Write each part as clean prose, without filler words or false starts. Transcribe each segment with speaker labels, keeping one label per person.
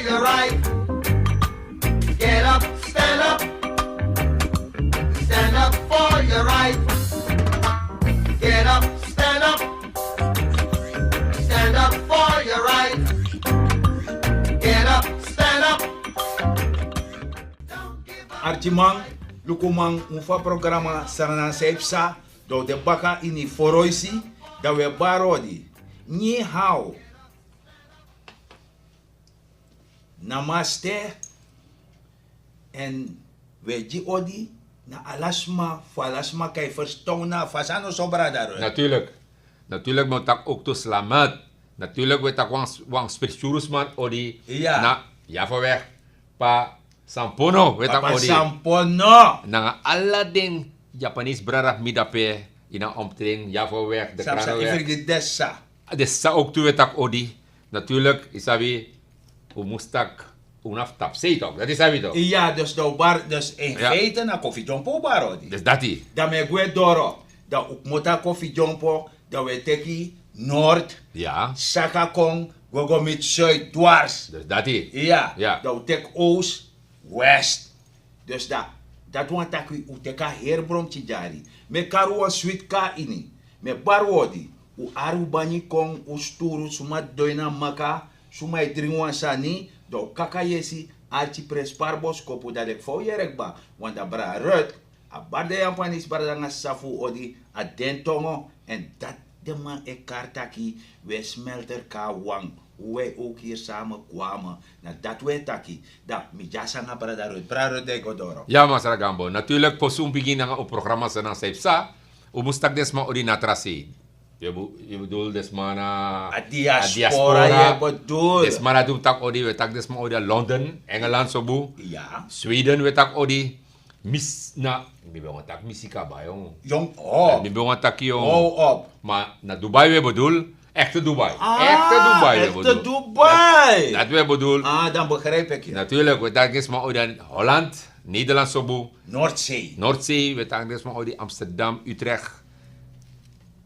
Speaker 1: your right. Get up, stand up. Stand up for your right. Get up, stand up. Stand up for your right. Get up, stand up.
Speaker 2: Archimang, lukumang ufa programa sarana sepsa do de baka ini foroisi da we barodi. Ni hao. Namaste en we ji odi na alasma falasma kay verstaan na fasano sobra daar.
Speaker 3: Natuurlijk moet ik ook to slamat. Natuurlijk weet ik wang spirituus man odi.
Speaker 2: Ja.
Speaker 3: Na ja voor weg. Pa sampono weet ik
Speaker 2: Papa
Speaker 3: odi.
Speaker 2: sampono.
Speaker 3: Na Aladdin Japanese brada midape ina omtreng ja voor weg de
Speaker 2: Sapsa
Speaker 3: kraan weg.
Speaker 2: ivergi dessa.
Speaker 3: Dus sa ook toe weet ik odi. Natuurlijk isabi umustak unaf tapsei toch. Dat is sabi toch.
Speaker 2: Ja, dus do bar dus in
Speaker 3: Ja.
Speaker 2: feite na koffie jompo barodi.
Speaker 3: Dus dat die.
Speaker 2: Da me gwe doro. Da ukmota koffie jompo. Da we teki noord.
Speaker 3: Ja.
Speaker 2: Saka kong. Gogo mit zuid dwars.
Speaker 3: Dus dat die.
Speaker 2: Ja.
Speaker 3: Ja.
Speaker 2: Da utek oost. West. Dus dat want dat u uteka herbrom tijari. Me karu een sweet ka ini. Me barwodi. U aru bani kong u sturu suma doina maka. Suma idrinwan sani. Do kaka yesi. Archi presparbos kopu dat ik voor jerek ba. Want dat bra rut. A barde Japanis barda nga safu odi. A dentongo. En dat de man e kartaki. We smelter ka wang. Wij ook hier samen kwamen. Nou, dat weet ik. Dat mi jasa nga barda rut. Bra rut de godoro.
Speaker 3: Ja, mas Ragambo. Natuurlijk, po zo'n begin ng programa sa nang Sepsa, umustak desma ori natrasi. Je bedoelt desma na...
Speaker 2: A diaspora je bedoel.
Speaker 3: Desma na dumtak ori, we tak desma ori London, Engeland sobu,
Speaker 2: Ja.
Speaker 3: Sweden we tak ori, mis na... Hindi ba nga tak misika ba yung...
Speaker 2: Jong, oh.
Speaker 3: Hindi ba nga tak yung...
Speaker 2: Oh, op.
Speaker 3: Ma, na Dubai we bedoel, echte Dubai. Echte Dubai we bedoel.
Speaker 2: Echte Dubai.
Speaker 3: Dat we bedoel.
Speaker 2: Ah, dan begrijp ik je.
Speaker 3: Natuurlijk, we tak desma ori Holland, Nederland sobu,
Speaker 2: Noordzee.
Speaker 3: Noordzee, we tak desma ori Amsterdam, Utrecht,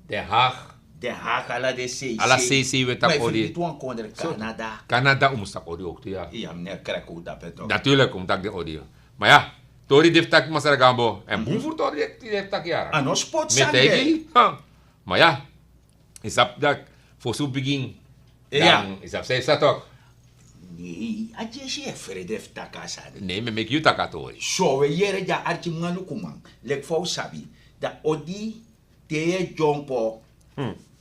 Speaker 3: Den Haag,
Speaker 2: Den Haag, ala de zee.
Speaker 3: alla CC we tak
Speaker 2: Maar
Speaker 3: ori.
Speaker 2: ik vind het Canada.
Speaker 3: Canada umustak ori ook, ja.
Speaker 2: Ja, meneer Krekko, dat het ook.
Speaker 3: Natuurlijk, omdat de audio. Maar ja, tori deftak masaragambo. En boevoer tori deftak jara.
Speaker 2: Ano spot
Speaker 3: Met
Speaker 2: sange.
Speaker 3: tegi. Maar ja, isap dat voor zo'n begin.
Speaker 2: Ja.
Speaker 3: Dan isap zei dat toch.
Speaker 2: Nee, aje je fredef takasa.
Speaker 3: Nee, me make you takatori.
Speaker 2: So we yere ja archi malukumang. Lek fo sabi. Da odi te jompo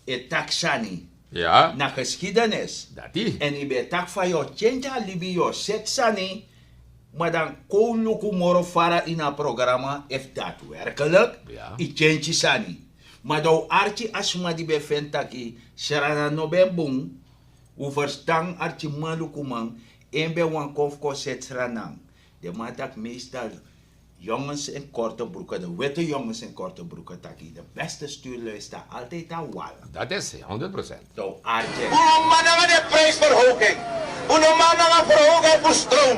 Speaker 2: e taksani
Speaker 3: Ja,
Speaker 2: na geschiedenis.
Speaker 3: dat die.
Speaker 2: En ibe tak fa yo chenja libi yo setsani. Maar dan kon lukumoro fara in een programma if daadwerkelijk
Speaker 3: Ja.
Speaker 2: i change sani. Maar dan archi asma die beventaki serana no bembung u verstaan archi malukumang en be wan kofko setranang. De matak meestal jongens in korte broeken, de witte jongens in korte broeken taki. De beste stuurluister altijd aan wal.
Speaker 3: Dat is 100%.
Speaker 2: Dan archi.
Speaker 4: Uno man aan de prijsverhoging. Uno man aan de verhoging voor stroom.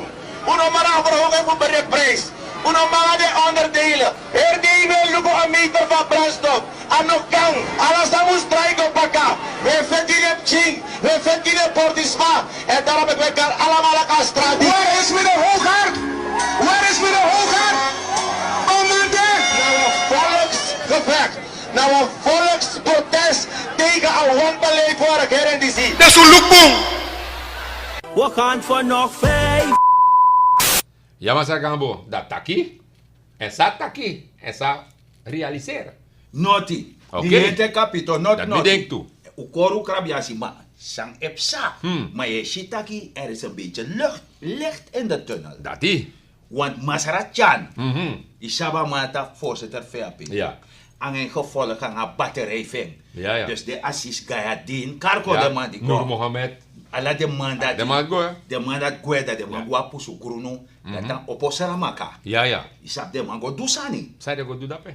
Speaker 4: Uno man aan de verhoging voor de prijs. Uno man aan de onderdelen. Hernemen luko een meter van brandstof. Ano kang, alas na moest strijken paka. We verdienen ching, we verdienen portisma. En daarom heb ik allemaal aan straat. Waar is meneer Hoogaard? Waar is meneer Hoogaard? Commandant! Nou een volksgevecht. Nou een volksprotest tegen een wanbeleid voor de RNDC. Dat is een loekboom!
Speaker 5: We gaan voor nog 5.
Speaker 3: Ja, masaragambo. Dat taki. En sa taki. En sa realiseren.
Speaker 2: Noti.
Speaker 3: Oké.
Speaker 2: Die gente capito, not
Speaker 3: Dat
Speaker 2: noti.
Speaker 3: bedenkt toe.
Speaker 2: Ukoru krabiasi, maar sang epsa. Maar je ziet taki, er is een beetje licht in de tunnel.
Speaker 3: Dat die.
Speaker 2: Want Masarachan,
Speaker 3: Mhm.
Speaker 2: Isaba Mata, voorzitter VAP.
Speaker 3: Ja.
Speaker 2: Aan een gevolg aan een batterijving.
Speaker 3: Ja, ja.
Speaker 2: Dus de Assis Gayadin, Karko
Speaker 3: Ja,
Speaker 2: de man die
Speaker 3: Noor
Speaker 2: go.
Speaker 3: Mohammed.
Speaker 2: Ala de man dat
Speaker 3: De man go, hè?
Speaker 2: de man dat gueda, de man go pusu kurunu, dat dan oposera maka.
Speaker 3: Ja, ja.
Speaker 2: Isap de man go dusani.
Speaker 3: Zij de go doe dat, hè?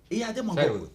Speaker 2: Ja, de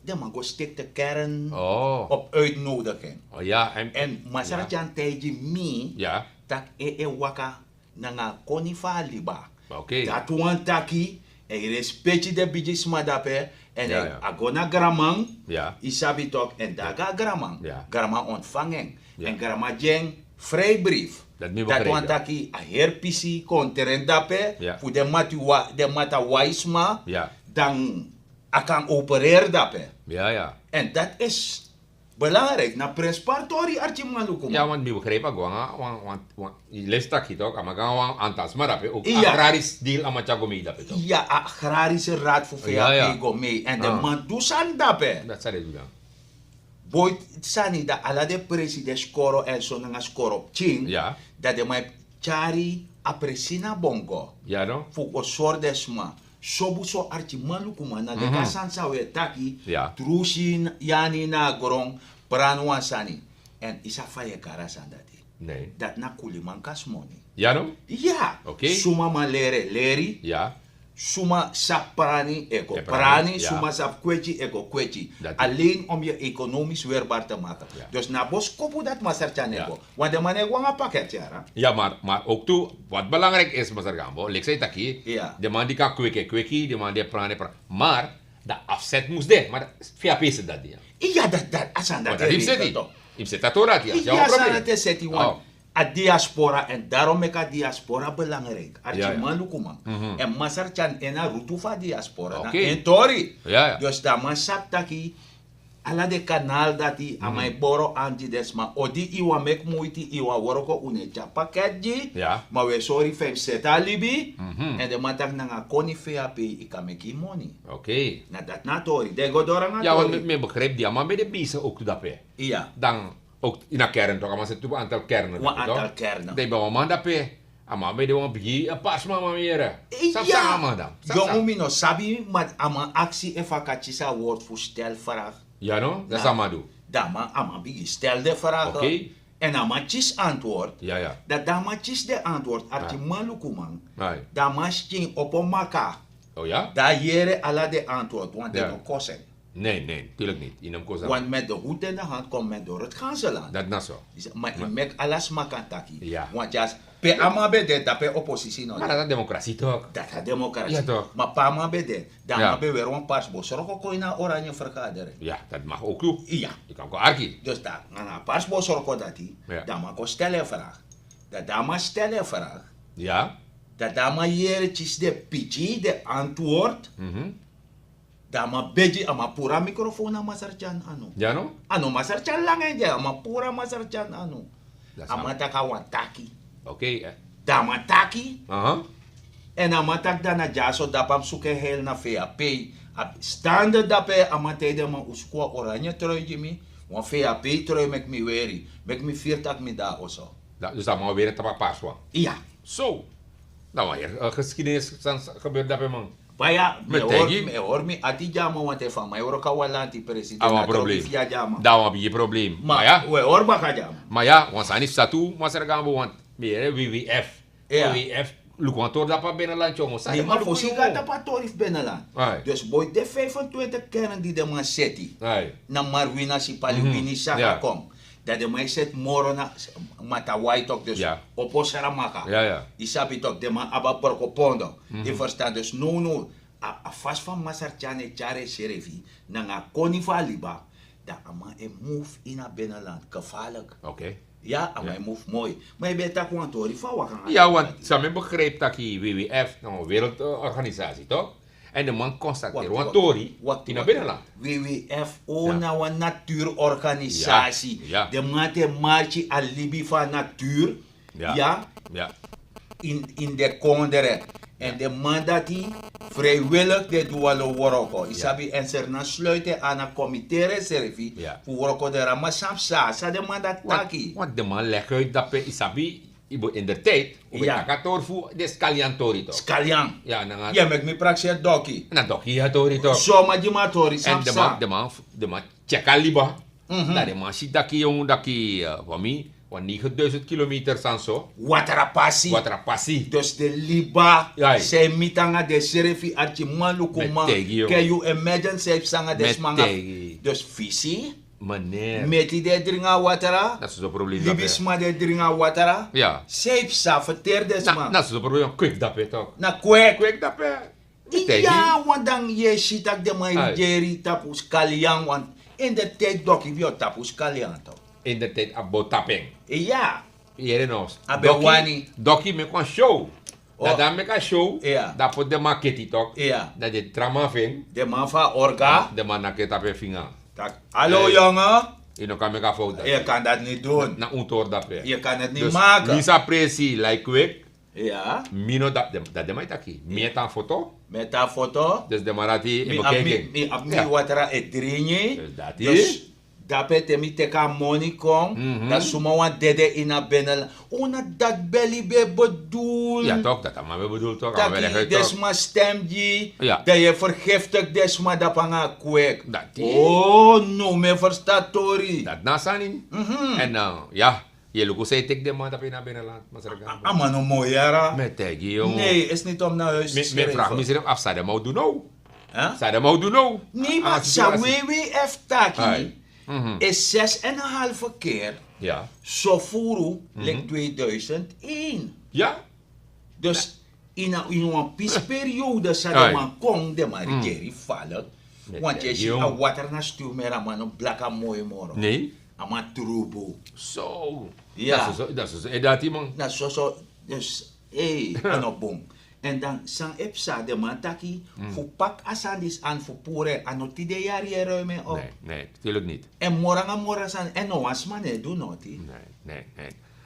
Speaker 3: Zij
Speaker 2: man go stikt de kern
Speaker 3: Oh.
Speaker 2: op uitnodiging.
Speaker 3: Oh ja,
Speaker 2: En Masarachan teji mi,
Speaker 3: Ja.
Speaker 2: tak e waka nanga konifa liba.
Speaker 3: Oké.
Speaker 2: Dat wan taki, e respecti de bijis madape, en
Speaker 3: Ja, ja.
Speaker 2: agona gramang,
Speaker 3: Ja.
Speaker 2: isabi tok, en daga gramang.
Speaker 3: Ja.
Speaker 2: Grama ontvanging.
Speaker 3: Ja.
Speaker 2: En grama jeng vrijbrief.
Speaker 3: Dat niet
Speaker 2: Dat
Speaker 3: begrepen.
Speaker 2: want taki a herpisi konteren dape.
Speaker 3: Ja.
Speaker 2: Voor de mata wijsma.
Speaker 3: Ja.
Speaker 2: Dan akan opereren dape.
Speaker 3: Ja.
Speaker 2: En dat is belangrijk. Na prespartori archi malukum.
Speaker 3: Ja, want mi begrepen gewoon, want je leest dat hier toch, maar gaan aantal smarape ook
Speaker 2: Ja.
Speaker 3: agrarisch deel aan het jagomi dat toch.
Speaker 2: Ja, agrarische raad voor VAP
Speaker 3: Ja.
Speaker 2: go mee. En de
Speaker 3: Ah.
Speaker 2: man toesan dape.
Speaker 3: Dat zou je doen.
Speaker 2: Boy, sani da ala de president skoro en so nga skoro op ching.
Speaker 3: Ja.
Speaker 2: Dat de mai chari apresina bongo.
Speaker 3: Ja, no?
Speaker 2: Fu o sordesma. Sobu so archi malukuma na de kasansa we taki.
Speaker 3: Ja.
Speaker 2: Trusin yani na gorong pranwan sani. En isa faye karasan dati.
Speaker 3: Nee.
Speaker 2: Dat na kuliman kasmoni.
Speaker 3: Ja, no?
Speaker 2: Ja.
Speaker 3: Oké.
Speaker 2: Suma ma leri.
Speaker 3: Ja.
Speaker 2: Suma sap prani eko
Speaker 3: Ja,
Speaker 2: prani,
Speaker 3: ja.
Speaker 2: suma sap kwechi eko kwechi.
Speaker 3: Dat-
Speaker 2: Alleen om je economisch weerbaar te maken.
Speaker 3: Ja.
Speaker 2: Dus na bos kopu dat masarchan
Speaker 3: Ja.
Speaker 2: eko. Want de man eko een pakket jara.
Speaker 3: Ja, maar ook toe, wat belangrijk is, Mr. Gambo, ik zei dat hier,
Speaker 2: Ja.
Speaker 3: de man die kan kweken, de man die prane. Maar, de afzet moest de, maar via pese dat die.
Speaker 2: Ja, dat asan dat.
Speaker 3: Want dat heeft hij. Hij zit dat door dat, ja.
Speaker 2: Ja,
Speaker 3: probleem.
Speaker 2: san het zet want
Speaker 3: Oh.
Speaker 2: a diaspora en daarom ik a diaspora belangrijk. Archi
Speaker 3: Ja, ja.
Speaker 2: malukuma. En masarchan ena rutu fa diaspora.
Speaker 3: Oké.
Speaker 2: Na en tori.
Speaker 3: Ja.
Speaker 2: Dus da man sap taki ala de kanaal dat die amai boro anti desma odi iwa mek moeite iwa woroko unecha paketji.
Speaker 3: Ja.
Speaker 2: Maar we sorry 5 seta libi. En de matak na nga koni VAP ika meki money.
Speaker 3: Oké.
Speaker 2: Na dat na tori. De go dora nga
Speaker 3: Ja, want
Speaker 2: tori.
Speaker 3: men begreep die, maar bij de biezen ook dat pe.
Speaker 2: Ja.
Speaker 3: Dan ook in een kern toch, maar ze hebben een aantal kernen.
Speaker 2: Een aantal kernen.
Speaker 3: Die hebben man dat pe. Maar bij de man begin een pas mama meer. Sap
Speaker 2: Ja.
Speaker 3: sap man dan. Sap
Speaker 2: Jongen
Speaker 3: sap.
Speaker 2: mino sabi maar ama actie eva kachisa woord voor stelvraag.
Speaker 3: Ja no, dat is
Speaker 2: Ja.
Speaker 3: allemaal doen.
Speaker 2: Dama ama bigi stel de vraag.
Speaker 3: Oké.
Speaker 2: En ama chis antwoord.
Speaker 3: Ja.
Speaker 2: Dat dama chis de antwoord arti malukuman.
Speaker 3: Nee.
Speaker 2: Dama ching op een maka.
Speaker 3: Oh ja?
Speaker 2: Da jere ala de antwoord, want
Speaker 3: Ja.
Speaker 2: de no kosen.
Speaker 3: Nee, tuurlijk niet. In een koza.
Speaker 2: Want met de hoed in de hand komt men door het ganzenland.
Speaker 3: Dat na zo.
Speaker 2: Maar ik mek alas makantaki.
Speaker 3: Ja.
Speaker 2: Want jas, pe ama bede, dat pe oppositie no.
Speaker 3: Maar dat is democratie toch?
Speaker 2: Dat is democratie.
Speaker 3: Ja, toch.
Speaker 2: Maar pa ama bede, dan
Speaker 3: Ja.
Speaker 2: ma be weer een pasbo. Zorg ook na oranje vergadering.
Speaker 3: Ja, dat mag ook toe.
Speaker 2: Ja.
Speaker 3: Je kan ook arki.
Speaker 2: Dus dat, na pasbo zorg dat die,
Speaker 3: Ja.
Speaker 2: dan ma ko stellen vraag. Dat dama stellen vraag.
Speaker 3: Ja?
Speaker 2: Dat dama jeretjes de pichi, de antwoord. Dama beji ama pura microfoon ama sarchan anu.
Speaker 3: Ja no?
Speaker 2: Anu masarchan lang aja, ama pura masarchan anu.
Speaker 3: Dat is
Speaker 2: Ama
Speaker 3: allemaal.
Speaker 2: taka wantaki.
Speaker 3: Oké.
Speaker 2: Dama taki.
Speaker 3: Aha.
Speaker 2: En amatak dana jaso dapam suke hel na VAP. Stande dape amate de ma uskwa oranje trui jimi. Wan VAP trui mek mi weri. Mek mi viertak mi da oso.
Speaker 3: Dus dat mag weer een tapak paswa.
Speaker 2: Ja.
Speaker 3: Zo. Nou, maar hier geschiedenis gebeurt dat bij man.
Speaker 2: Baya,
Speaker 3: Met
Speaker 2: me
Speaker 3: tegi?
Speaker 2: hoor mi ati jama want e van mij hoor kawalanti president.
Speaker 3: Ah,
Speaker 2: na
Speaker 3: wat probleem.
Speaker 2: trofi via jama.
Speaker 3: Daar heb je probleem. Maar
Speaker 2: Maar
Speaker 3: ja,
Speaker 2: we hoor baka jama.
Speaker 3: maar ja, want zijn niet statu, maar ze gaan want meer WWF.
Speaker 2: Ja.
Speaker 3: WWF, look want door dat pa binnenland jongens.
Speaker 2: Nee, maar voor zich gaat dat patorif binnenland.
Speaker 3: Ai.
Speaker 2: Dus boy, de 25 kern die de man zeti.
Speaker 3: Nee.
Speaker 2: Na marwina si paliwini saka
Speaker 3: Ja.
Speaker 2: kom. Dat de man zet moro na mata white ook dus
Speaker 3: Ja.
Speaker 2: oposara maka.
Speaker 3: Ja.
Speaker 2: Die sabi toch de man aba porko pondo. Die verstaan dus no. A fast van masarchane chare sherefi na nga koni liba. Da ama e move in a binnenland. Gevaarlijk.
Speaker 3: Oké.
Speaker 2: Ja, ama
Speaker 3: Ja.
Speaker 2: e move mooi. Maar je bent tak want tori van wakan.
Speaker 3: Ja, want Samen begreep dat die WWF, nou, een wereldorganisatie toch? En de man constateert, want Tori, die naar binnenland.
Speaker 2: WWF,
Speaker 3: Ja.
Speaker 2: na een natuurorganisatie.
Speaker 3: Ja, ja.
Speaker 2: De mate marchi alibi van natuur. Ja.
Speaker 3: Ja.
Speaker 2: In de kondere. En de man dat die vrijwillig de dualo woroko. Isabi en ze na sluiten aan een comité reservi.
Speaker 3: Ja.
Speaker 2: Voor woroko de ramasam sa. Sa de man dat taki.
Speaker 3: Want de man legt uit dat pe Isabi, in de tijd, op
Speaker 2: Ja.
Speaker 3: het akator voor de Scaliantori toch?
Speaker 2: Skalian.
Speaker 3: Ja, en dan
Speaker 2: Ja, met me praxia doki.
Speaker 3: dan toch hier Tori toch?
Speaker 2: Soma di matori
Speaker 3: En
Speaker 2: sam sa.
Speaker 3: de man check aliba. Dat de man ziet dat die jongen, dat die, voor mij, van 9000 kilometer aan zo.
Speaker 2: Waterapasi.
Speaker 3: Wat er passie.
Speaker 2: Dus de liba,
Speaker 3: Ja.
Speaker 2: zij mitanga de sherifi archi malukuma.
Speaker 3: Met tegi, joh.
Speaker 2: Can you imagine zij sanga
Speaker 3: Met
Speaker 2: des manga.
Speaker 3: tegi.
Speaker 2: Dus visi,
Speaker 3: Meneer.
Speaker 2: meti de dringa watera.
Speaker 3: Dat is zo'n probleem. dat
Speaker 2: Libisma de dringa watera.
Speaker 3: Ja.
Speaker 2: Zij sa verteer des man.
Speaker 3: Dat is zo'n probleem. Quick dat pe toch?
Speaker 2: Na kwek.
Speaker 3: Quick dat pe.
Speaker 2: Ja, want dan je shit ak de man
Speaker 3: Ai.
Speaker 2: jeri tapus kalian. Want in de tijd doki vio tapus kalian toch.
Speaker 3: In de tijd abo tapping.
Speaker 2: Ja.
Speaker 3: Hier no.
Speaker 2: Abewani.
Speaker 3: Doki me kon show.
Speaker 2: Oh.
Speaker 3: Dat dan me kan show.
Speaker 2: Ja.
Speaker 3: Dat pot de maketi toch.
Speaker 2: Ja.
Speaker 3: Dat je trama ving.
Speaker 2: De man van Orga.
Speaker 3: De man naket op je vinger.
Speaker 2: Tak. Hallo jongen.
Speaker 3: Je no kan me kan fout.
Speaker 2: Je kan dat niet doen.
Speaker 3: Na untor dat pe.
Speaker 2: Je kan het niet
Speaker 3: Dus
Speaker 2: maken.
Speaker 3: Lisa presi like quick.
Speaker 2: Ja.
Speaker 3: Mino dat de mij taki. Meer een foto.
Speaker 2: Met dat foto.
Speaker 3: Dus de marati
Speaker 2: Mi
Speaker 3: in
Speaker 2: ap
Speaker 3: bekijking.
Speaker 2: mi ap mi
Speaker 3: Ja.
Speaker 2: watra e drinje.
Speaker 3: Dus dat
Speaker 2: Dus
Speaker 3: is.
Speaker 2: daarbij te mi teka money kong. Dat suma wan dede in a benel. Ona dat belly be bedoel.
Speaker 3: Ja toch, dat maar we bedoel toch. Aan
Speaker 2: Dat
Speaker 3: wel
Speaker 2: je desma stem die.
Speaker 3: Ja.
Speaker 2: Dat je vergiftig desma dat panga kwek.
Speaker 3: Dat die.
Speaker 2: Oh no, me verstaat tori.
Speaker 3: Dat nasanin. En ja, je lukt zei tik de man dat je naar binnen laat. Maar zeg ik.
Speaker 2: Ah, maar no mooi jara.
Speaker 3: Met tegi jongen.
Speaker 2: Nee, is niet om naar huis te
Speaker 3: Me vraag
Speaker 2: schrijven.
Speaker 3: me zelf af, zou je maar doen nou?
Speaker 2: Huh?
Speaker 3: Zou je maar doen nou?
Speaker 2: Nee,
Speaker 3: Ah,
Speaker 2: maar sa
Speaker 3: situatie.
Speaker 2: WWF taki
Speaker 3: Ai.
Speaker 2: is 6,5 keer
Speaker 3: Ja.
Speaker 2: zo furu like 2001.
Speaker 3: Ja?
Speaker 2: Dus in een pisperiode sa
Speaker 3: Ai.
Speaker 2: de man kon de man Jerry vallen.
Speaker 3: Met
Speaker 2: Want je
Speaker 3: de
Speaker 2: ziet
Speaker 3: jong.
Speaker 2: a water na stuur met een man op blakka mooi moro.
Speaker 3: Nee?
Speaker 2: Ama trubo.
Speaker 3: Zo.
Speaker 2: Ja.
Speaker 3: Dat is zo. Dat die man.
Speaker 2: Nou, zo, dus, ano bong. En dan, sang epsa, de man taki, voor pak asandis aan voor pure, ano tide jari ruimen op.
Speaker 3: Nee, natuurlijk niet.
Speaker 2: En moranga san, en no was man, doe noti.
Speaker 3: Nee.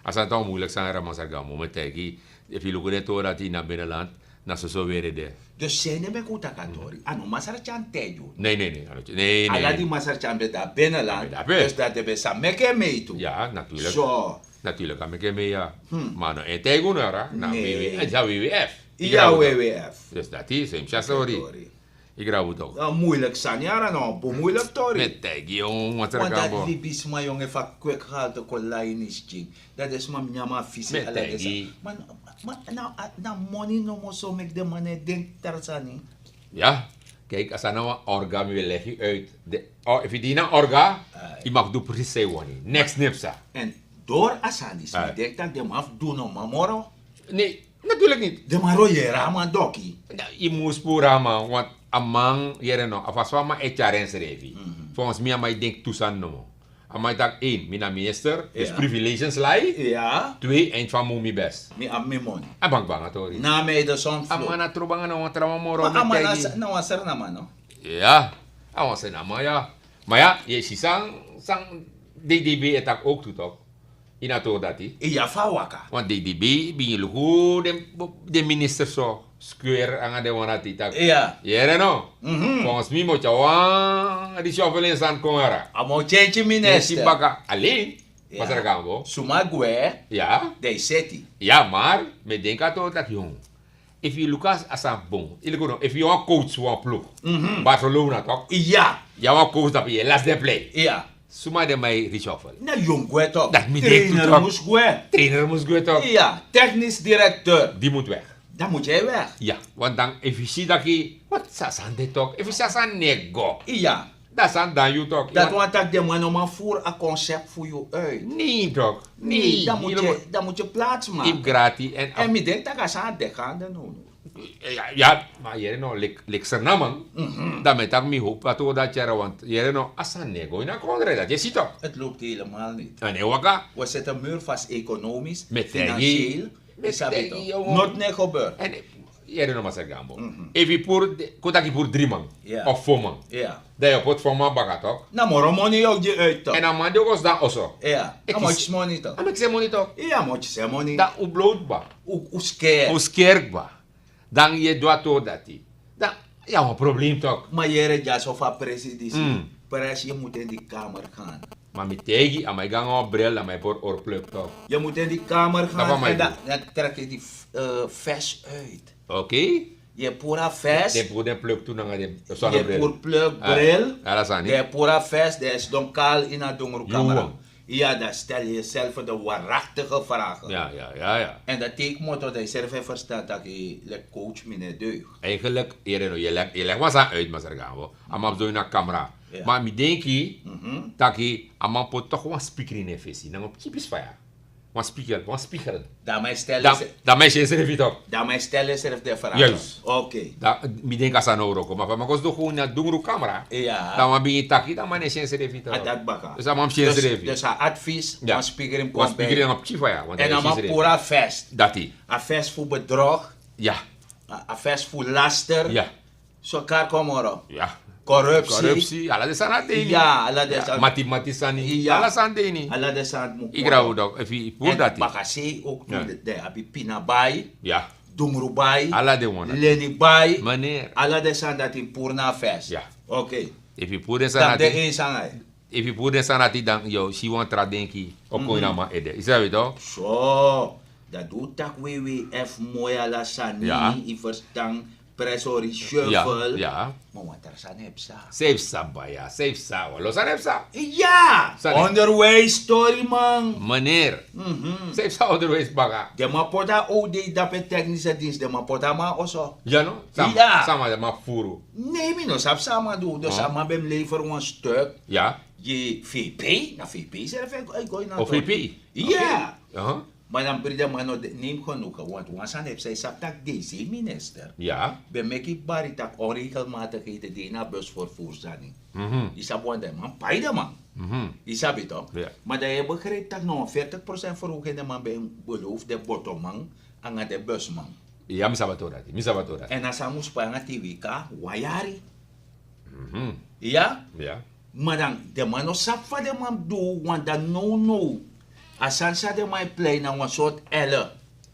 Speaker 3: Als het dan moeilijk zijn, Ramon Sargamo, met tegi, if je lukt het dat hij naar binnenland, dan is het zo weer de.
Speaker 2: Dus zijn er ook takatori, ano masar chan tejo.
Speaker 3: Nee.
Speaker 2: Ala die masar chan beta binnenland,
Speaker 3: Beta be.
Speaker 2: dus dat de besa meke mee toe.
Speaker 3: Ja, natuurlijk.
Speaker 2: Zo.
Speaker 3: Natuurlijk kan ik mee, ja. Maar nou, en tegen nou,
Speaker 2: Nee.
Speaker 3: WWF. Ja, WWF.
Speaker 2: Ja, WWF.
Speaker 3: Dus dat is hem, sorry. Ik graag het ook.
Speaker 2: Nou, moeilijk san, ja, no, moeilijk tori.
Speaker 3: Met tegi, jongen, wat er
Speaker 2: Want dat
Speaker 3: kan
Speaker 2: libis ma jongen van kwek haalt de kolijn is ching. Dat is maar nyama visie
Speaker 3: Met
Speaker 2: ala
Speaker 3: tegi.
Speaker 2: desa. Maar nou money no mo so make de money denk tarzani.
Speaker 3: Ja, kijk, als je nou een orga wil leg je uit. If je die nou orga, je mag doen precies zo wanneer. Next nipsa.
Speaker 2: En door asanis,
Speaker 3: Ai.
Speaker 2: ik denk dat de maf doen no mamoro.
Speaker 3: Nee, natuurlijk niet.
Speaker 2: De maro je rama doki.
Speaker 3: Nou, je moet sporen, man, want amang, je no, als we maar etjaren schrijven. Volgens mij, maar ik denk toestand no. Maar ik dacht, één, mijn minister, is
Speaker 2: Ja.
Speaker 3: privileges lai.
Speaker 2: Ja,
Speaker 3: 2, eind van moe best.
Speaker 2: mi am mi money.
Speaker 3: En bang, tori.
Speaker 2: Na me de son
Speaker 3: Ama
Speaker 2: flow.
Speaker 3: na trobanga na want trauma moro
Speaker 2: Maar
Speaker 3: met
Speaker 2: amana
Speaker 3: tegi.
Speaker 2: na wasar naman no.
Speaker 3: Ja, awan sa nama ya. Maar ja, je sang DDB etak ook toe toch? Inato dati.
Speaker 2: Iya fawaka.
Speaker 3: Want DDB bingin lugu de minister so square ang de wanati tak.
Speaker 2: Iya.
Speaker 3: Yere no. Volgens mij moet je wel die shoveling san kongara.
Speaker 2: Amo change
Speaker 3: Si
Speaker 2: minister.
Speaker 3: baka alleen.
Speaker 2: Ja.
Speaker 3: Pasar gambo.
Speaker 2: Sumagwe,
Speaker 3: Ja.
Speaker 2: de seti.
Speaker 3: Ja, maar me denka to dat jong. If you look as a bon, if you want coach one ploeg, Barcelona toch?
Speaker 2: Iya.
Speaker 3: Ja, want coach dat je last de play.
Speaker 2: Iya.
Speaker 3: Suma de mij reshuffle.
Speaker 2: Na jong gwe toch.
Speaker 3: Dat mi
Speaker 2: Trainer
Speaker 3: denk toch.
Speaker 2: moest gwe.
Speaker 3: Trainer moest goed toch?
Speaker 2: Ja, technisch directeur.
Speaker 3: Die moet weg.
Speaker 2: Dan moet jij weg.
Speaker 3: Ja, want dan if you see dat je, wat sasan de toch? If you sasan nego,
Speaker 2: Ja.
Speaker 3: dat san dan you toch?
Speaker 2: Dat want dat de man om voor een concept voor je uit.
Speaker 3: Nee toch?
Speaker 2: Nee, dan moet je plaats
Speaker 3: If
Speaker 2: maken.
Speaker 3: gratis
Speaker 2: En ik denk dat ik aan de gaan doen.
Speaker 3: ja, maar hier no lik sernaman. Dan met dat mi hoop dat dat je want hier no asan nego in a kondre dat je ziet toch?
Speaker 2: Het loopt helemaal niet.
Speaker 3: En waka.
Speaker 2: We zetten muurvast economisch,
Speaker 3: Met
Speaker 2: financieel.
Speaker 3: met
Speaker 2: Is dat
Speaker 3: tegi,
Speaker 2: toch?
Speaker 3: jongen.
Speaker 2: Nooit niet gebeurd.
Speaker 3: En hier no masar gambo. If you pour kotaki pour 3 man
Speaker 2: Ja.
Speaker 3: of 4 man.
Speaker 2: Ja.
Speaker 3: Dat je pot 4 man baka toch?
Speaker 2: Nou, maar money ook je uit toch?
Speaker 3: En dan man die was dan also.
Speaker 2: Ja.
Speaker 3: Ik
Speaker 2: Dan moet
Speaker 3: is-
Speaker 2: je money toch?
Speaker 3: Dan ik zeg money toch?
Speaker 2: Ja, moet je zeggen money.
Speaker 3: Dan upload ba.
Speaker 2: Hoe scared.
Speaker 3: Os kerkba. Dan je doet to dati. Dan ja, een probleem toch?
Speaker 2: Maar je ja zo van presidentie. Pres, je moet in die kamer gaan.
Speaker 3: Maar met tegi, aan mij gang op bril, aan mij voor oorpluk toch?
Speaker 2: Je moet in die kamer
Speaker 3: Dat
Speaker 2: gaan
Speaker 3: van mij
Speaker 2: en dan trek je die vers uit.
Speaker 3: Oké?
Speaker 2: Je pura vers,
Speaker 3: De poeder pluk toen aan de
Speaker 2: je
Speaker 3: zonnebril.
Speaker 2: pur pluk bril,
Speaker 3: Ja, dat is aan
Speaker 2: je
Speaker 3: niet.
Speaker 2: pura vers, dat is donkaal in een donkere kamer.
Speaker 3: Jongen.
Speaker 2: Ja, dan stel je jezelf de waarachtige vragen.
Speaker 3: Ja.
Speaker 2: En dat tekent me dat je zelf even verstaat dat je de coach meneer deugd.
Speaker 3: Eigenlijk, je legt maar aan uit, maar zeg gaan we. Aan zo naar camera.
Speaker 2: Ja.
Speaker 3: Maar ik denk dat je, aan mijn pot toch wel speaker in de visie. Dan op typisch van ja. Wan speaker.
Speaker 2: Daarmee stellen ze...
Speaker 3: Da meisje is er even toch.
Speaker 2: Daarmee stellen ze de vraag.
Speaker 3: Juist.
Speaker 2: Oké.
Speaker 3: Da, mi denk asa no roko. Maar van makos do gewoon naar dungru camera.
Speaker 2: Ja.
Speaker 3: Dan wan bingi taki, dan man is er even toch.
Speaker 2: Dat baka.
Speaker 3: Dus dan man is er even.
Speaker 2: Dus haar advies,
Speaker 3: Ja.
Speaker 2: wan speaker in
Speaker 3: Wan
Speaker 2: komt
Speaker 3: speaker
Speaker 2: bij.
Speaker 3: op chifa ja. Want
Speaker 2: En dan man pura vest.
Speaker 3: Dat die.
Speaker 2: A vest voor bedrog.
Speaker 3: Ja.
Speaker 2: A vest voor laster.
Speaker 3: Ja.
Speaker 2: Zo kar komoro.
Speaker 3: Ja.
Speaker 2: Corruptie.
Speaker 3: Ala de sana deni.
Speaker 2: Ja, ala de san.
Speaker 3: Mati sani.
Speaker 2: Ja.
Speaker 3: Ala san deni.
Speaker 2: Ala de san mo.
Speaker 3: Igrau dok. Efi voor dat
Speaker 2: En
Speaker 3: die.
Speaker 2: bakase ook
Speaker 3: Ja.
Speaker 2: de abi pina bai,
Speaker 3: Ja.
Speaker 2: dungru bai,
Speaker 3: Ala de wana.
Speaker 2: leni bai.
Speaker 3: Meneer.
Speaker 2: Ala de san dat in purna vest.
Speaker 3: Ja.
Speaker 2: Oké.
Speaker 3: Efi voor de
Speaker 2: Dat
Speaker 3: sana
Speaker 2: de
Speaker 3: die.
Speaker 2: een sangai.
Speaker 3: Efi voor de sana die dan yo si wan tra denki. Op koin ama ede. Is dat toch?
Speaker 2: Zo, dat doet tak WWF mooi ala sani,
Speaker 3: Ja.
Speaker 2: i verstang presori
Speaker 3: Ja.
Speaker 2: shuffle.
Speaker 3: Ja.
Speaker 2: Maar wat er san heb sa.
Speaker 3: Safe sabaya. Safe sa. Lo san heb sa.
Speaker 2: Ja,
Speaker 3: Sani.
Speaker 2: underway story man.
Speaker 3: Meneer. Safe sa otherwise baga.
Speaker 2: De ma pota OD dape technische dienst, de ma pota ma oso.
Speaker 3: Ja no? Sama.
Speaker 2: Ja.
Speaker 3: Sama de ma furu.
Speaker 2: Nee, mi no sap sama do. Dus sama bem lever een stuk.
Speaker 3: Ja.
Speaker 2: Je VP, na VP zelf ik gooi na.
Speaker 3: Of VP.
Speaker 2: Ja.
Speaker 3: Uh-huh.
Speaker 2: Maar dan brida man no neem genoeg, want wansan heb zij sap tak deze minister.
Speaker 3: Ja.
Speaker 2: Be meki bari tak onregelmatigheden die na busvervoer zijn. Isab wanda man, paida man. Isab het toch?
Speaker 3: Ja.
Speaker 2: Maar dat je begrijpt dat nog 40% verhoging de man bij een beloof de bottomman aan de busman.
Speaker 3: Ja, mi sabato dat. Mi sabato dat.
Speaker 2: En als hij moest pa aan TVK, wayari. Ja?
Speaker 3: Ja.
Speaker 2: Maar dan, de man no sap van de man do, want dan no. Asan sa de man play na een soort elle.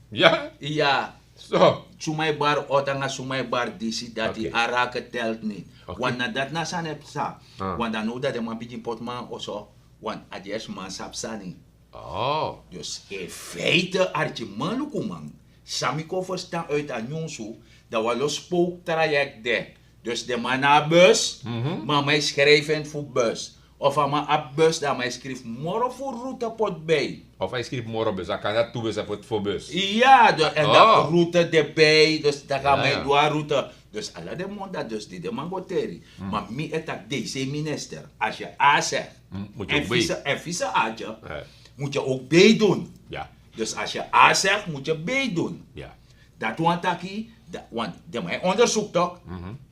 Speaker 3: Ja.
Speaker 2: Ja.
Speaker 3: Zo.
Speaker 2: Sumay bar otanga sumay bar disi dat
Speaker 3: Oké.
Speaker 2: die arake telt niet.
Speaker 3: Oké.
Speaker 2: Want na dat na san heb sa.
Speaker 3: Ah.
Speaker 2: Want dan nou dat de man bijin potman oso. Want adies man sap sani.
Speaker 3: Oh.
Speaker 2: Dus in feite artje man lukuman. Samiko verstaan uit aan Jonsu. Dat was los spooktraject de. Dus de man na bus. Maar mij schrijven voor bus. Of aan mijn bus dat mij schrijft morgen voor routepot bij.
Speaker 3: Of hij schreef morgen bus. Dan kan dat toe voor bus.
Speaker 2: Ja, en
Speaker 3: Oh.
Speaker 2: dat route erbij, dus dat gaan
Speaker 3: Ja,
Speaker 2: wij
Speaker 3: ja.
Speaker 2: door route. Dus alle de monde dus die de man goteri. Maar mi etak deze minister, als je A zegt,
Speaker 3: Moet je ook B.
Speaker 2: en vice A'tje,
Speaker 3: Ja.
Speaker 2: moet je ook B doen.
Speaker 3: Ja.
Speaker 2: Dus als je A zegt, moet je B doen.
Speaker 3: Ja.
Speaker 2: Dat want taki, want de man onderzoekt toch